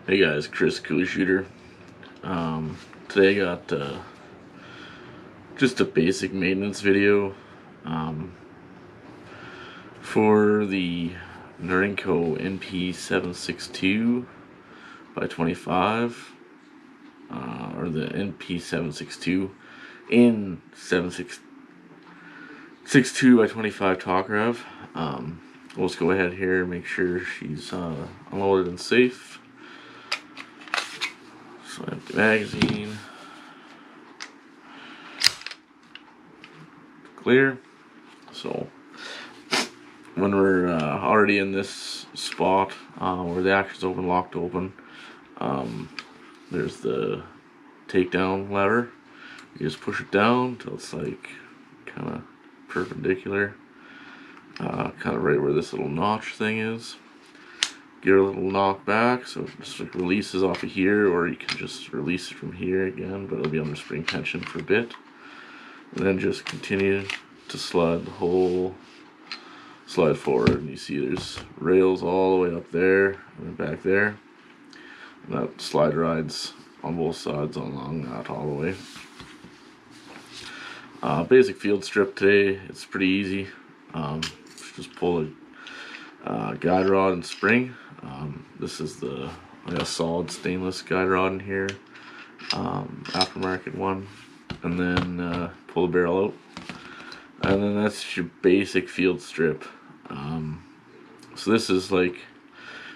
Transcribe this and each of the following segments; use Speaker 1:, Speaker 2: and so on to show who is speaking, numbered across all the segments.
Speaker 1: Hey guys, Chris Coolie Shooter. Today I got just a basic maintenance video for the Norinco NP762 by 25, or the NP762 in 762 by 25 talk rev. We'll just go ahead here and make sure she's unloaded and safe. So empty magazine, clear. So when we're already in this spot where the action's open, locked open, there's the takedown lever. You just push it down until it's like kind of perpendicular, kind of right where this little notch thing is. Get a little knock back, so it just like releases off of here, or you can just release it from here again, but it'll be under spring tension for a bit. And then just continue to slide the whole slide forward, and you see there's rails all the way up there and then back there. And that slide rides on both sides along that all the way. Basic field strip today, it's pretty easy. Just pull a guide rod and spring. This is the solid stainless guide rod in here, aftermarket one, and then pull the barrel out, and then that's your basic field strip. So this is like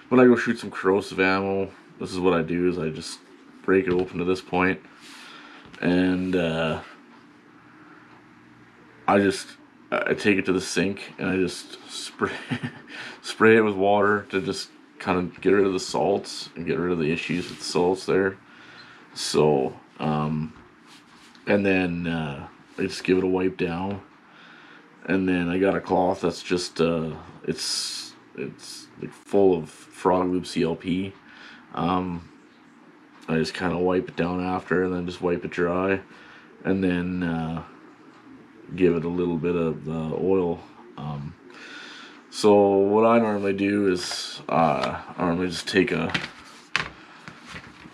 Speaker 1: when I go shoot some corrosive ammo, this is what I do, is I just break it open to this point, and I take it to the sink and I just spray it with water to just kind of get rid of the salts and get rid of the issues with the salts there. So and then I just give it a wipe down, and then I got a cloth that's just it's like full of frog lube CLP. I just kind of wipe it down after, and then just wipe it dry, and then give it a little bit of the oil. So what I normally do is I normally just take a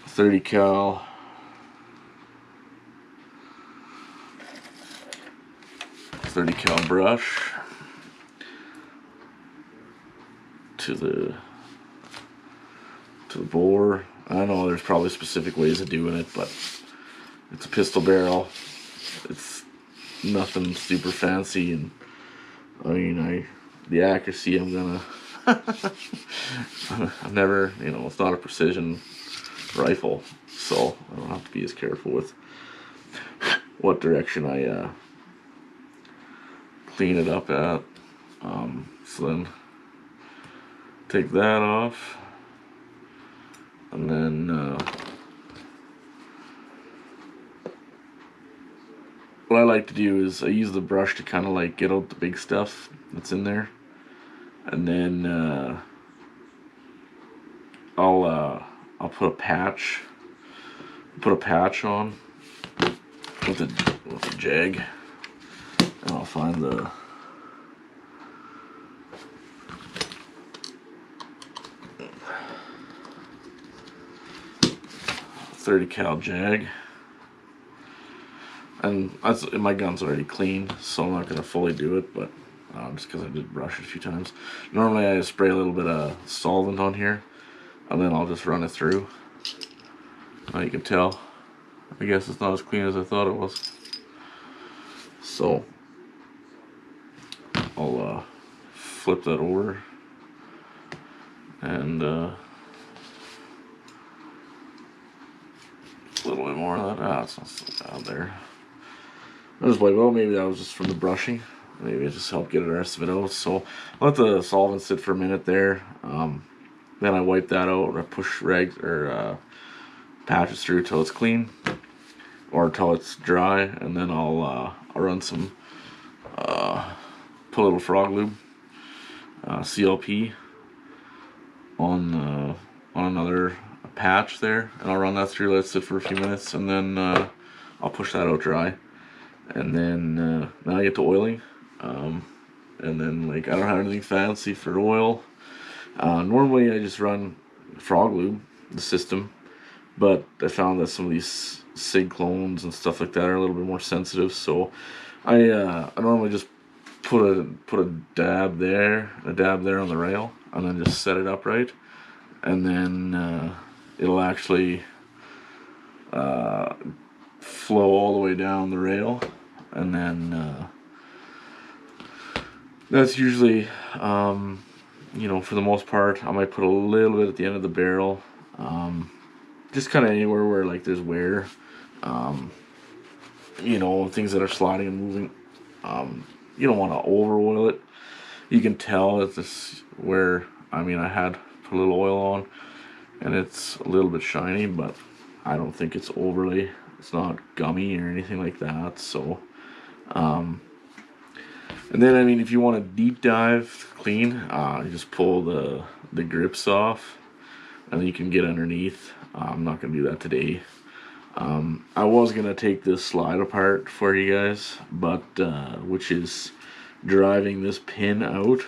Speaker 1: 30 cal brush to the bore. I know there's probably specific ways of doing it, but it's a pistol barrel. It's nothing super fancy, and I mean, the accuracy I'm gonna I've never, it's not a precision rifle, so I don't have to be as careful with what direction I clean it up at. So then take that off, and then what I like to do is I use the brush to kind of like get out the big stuff that's in there, and then I'll put a patch on with a jag, and I'll find the .30 cal jag. And my gun's already clean, so I'm not going to fully do it, but just because I did brush it a few times. Normally I spray a little bit of solvent on here, and then I'll just run it through. Now you can tell, I guess it's not as clean as I thought it was. So I'll flip that over, and a little bit more of that. It's not so bad there. I was like, well, maybe that was just from the brushing. Maybe it just helped get the rest of it out. So I let the solvent sit for a minute there. Then I wipe that out, or I push rags or patches through till it's clean, or till it's dry, and then I'll run some put a little frog lube CLP on another patch there, and I'll run that through, let it sit for a few minutes, and then I'll push that out dry. And then now I get to oiling, and then I don't have anything fancy for oil. Normally I just run frog lube, the system. But I found that some of these SIG clones and stuff like that are a little bit more sensitive, so I normally just put a dab there on the rail, and then just set it upright, and then it'll actually flow all the way down the rail, and then that's usually, you know, for the most part. I might put a little bit at the end of the barrel, just kind of anywhere where like there's wear, you know, things that are sliding and moving. You don't want to over oil it. You can tell that this where, I mean, I had put a little oil on, and it's a little bit shiny, but I don't think it's overly. It's not gummy or anything like that. So, and then I mean, if you want to deep dive clean, you just pull the grips off, and then you can get underneath. I'm not gonna do that today. I was gonna take this slide apart for you guys, but which is driving this pin out,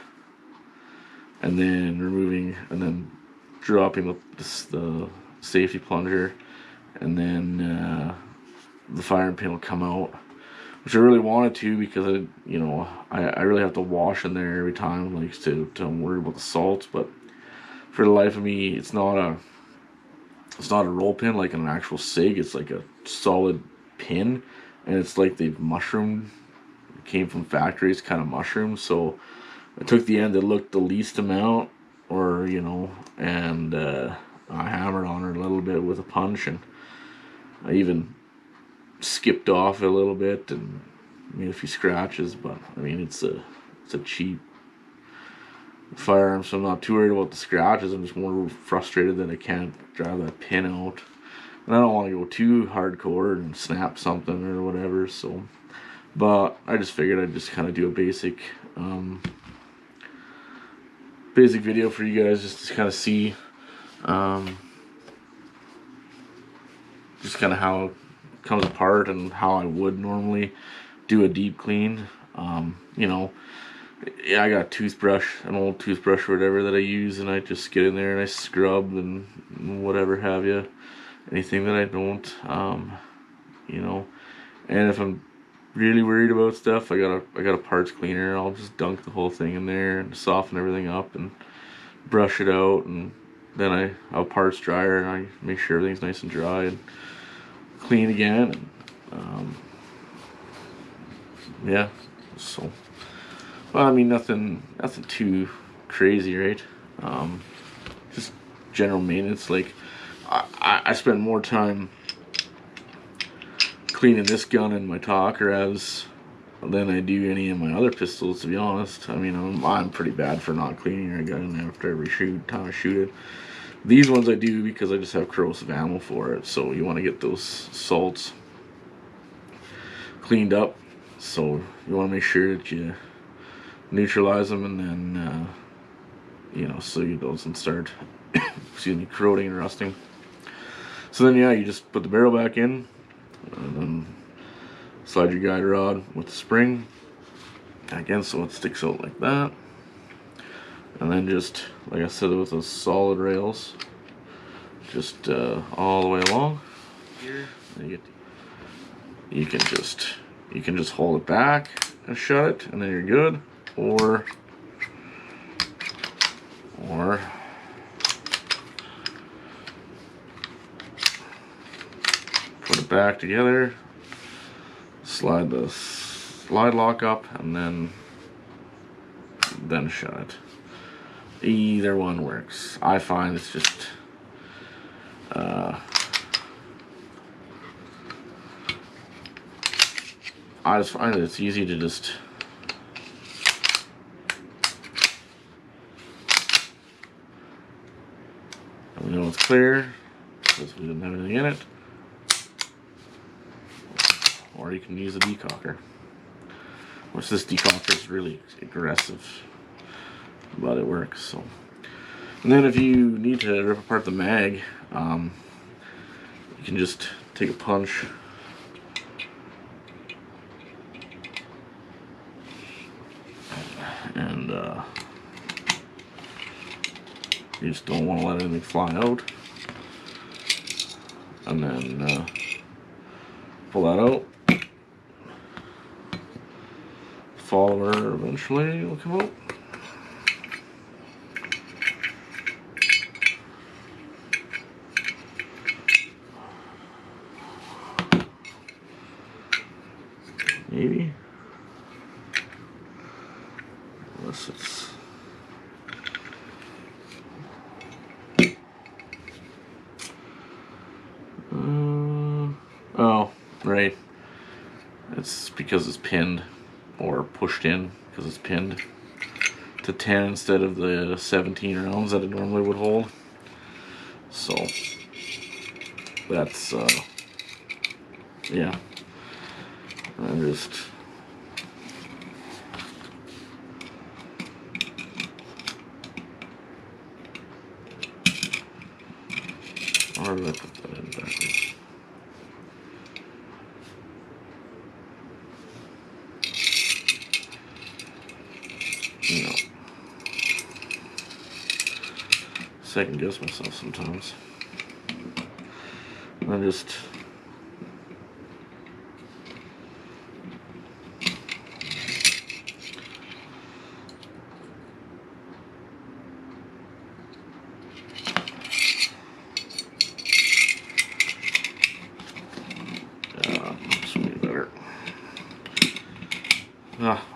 Speaker 1: and then removing, and then dropping the safety plunger, and then the firing pin will come out, which I really wanted to, because I really have to wash in there every time, like to worry about the salts. But for the life of me, it's not a roll pin like an actual SIG. It's like a solid pin, and it's like they've mushroomed. It came from factories, kind of mushroomed. So I took the end that looked the least amount, or and I hammered on it a little bit with a punch, and I even skipped off it a little bit and made a few scratches. But I mean, it's a cheap firearm, so I'm not too worried about the scratches. I'm just more frustrated that I can't drive that pin out, and I don't want to go too hardcore and snap something or whatever. So, but I just figured I'd just kind of do a basic video for you guys, just to kind of see just kind of how it comes apart and how I would normally do a deep clean. Yeah, I got a toothbrush, an old toothbrush or whatever that I use, and I just get in there and I scrub and whatever have you. Anything that I don't, and if I'm really worried about stuff, I got a parts cleaner. I'll just dunk the whole thing in there and soften everything up and brush it out, and then I have a parts dryer and I make sure everything's nice and dry and clean again. And, yeah, so. Well, I mean, nothing too crazy, right? Just general maintenance. Like, I spend more time cleaning this gun and my talker than I do any of my other pistols, to be honest. I mean, I'm pretty bad for not cleaning a gun after every time I shoot it. These ones I do because I just have corrosive ammo for it, so you want to get those salts cleaned up. So you want to make sure that you neutralize them, and then so you don't start excuse me, corroding and rusting. So then, yeah, you just put the barrel back in, and then slide your guide rod with the spring again so it sticks out like that, and then just like I said, with those solid rails, just all the way along here. You can just hold it back and shut it, and then you're good. Or put it back together, slide the slide lock up, and then shut it. Either one works. I find it's just I just find that it's easy to just we know it's clear because we didn't have anything in it. Or you can use a decocker, which this decocker is really aggressive, but it works. So, and then if you need to rip apart the mag, you can just take a punch and you just don't want to let anything fly out. and then pull that out. Follower eventually will come out. Maybe. Unless it's... oh, right. It's because it's pinned, or pushed in because it's pinned to 10 instead of the 17 rounds that it normally would hold. So that's yeah. I'm just where did I put that in backwards? No. Second guess myself sometimes. I just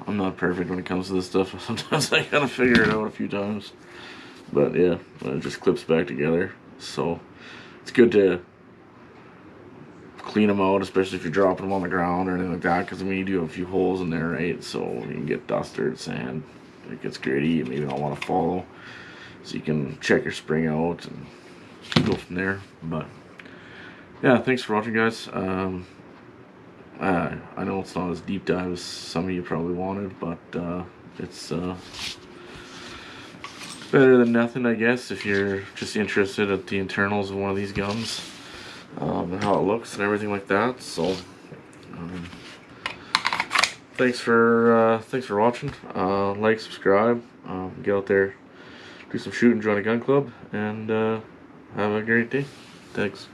Speaker 1: I'm not perfect when it comes to this stuff. Sometimes I gotta figure it out a few times. But yeah, it just clips back together. So it's good to clean them out, especially if you're dropping them on the ground or anything like that. Because I mean, you do have a few holes in there, right? So you can get dust or sand. It gets gritty. You maybe don't want to follow. So you can check your spring out and go from there. But yeah, thanks for watching, guys. I know it's not as deep dive as some of you probably wanted, but it's better than nothing, I guess, if you're just interested at the internals of one of these guns and how it looks and everything like that. So thanks for watching. Like, subscribe, get out there, do some shooting, join a gun club, and have a great day. Thanks.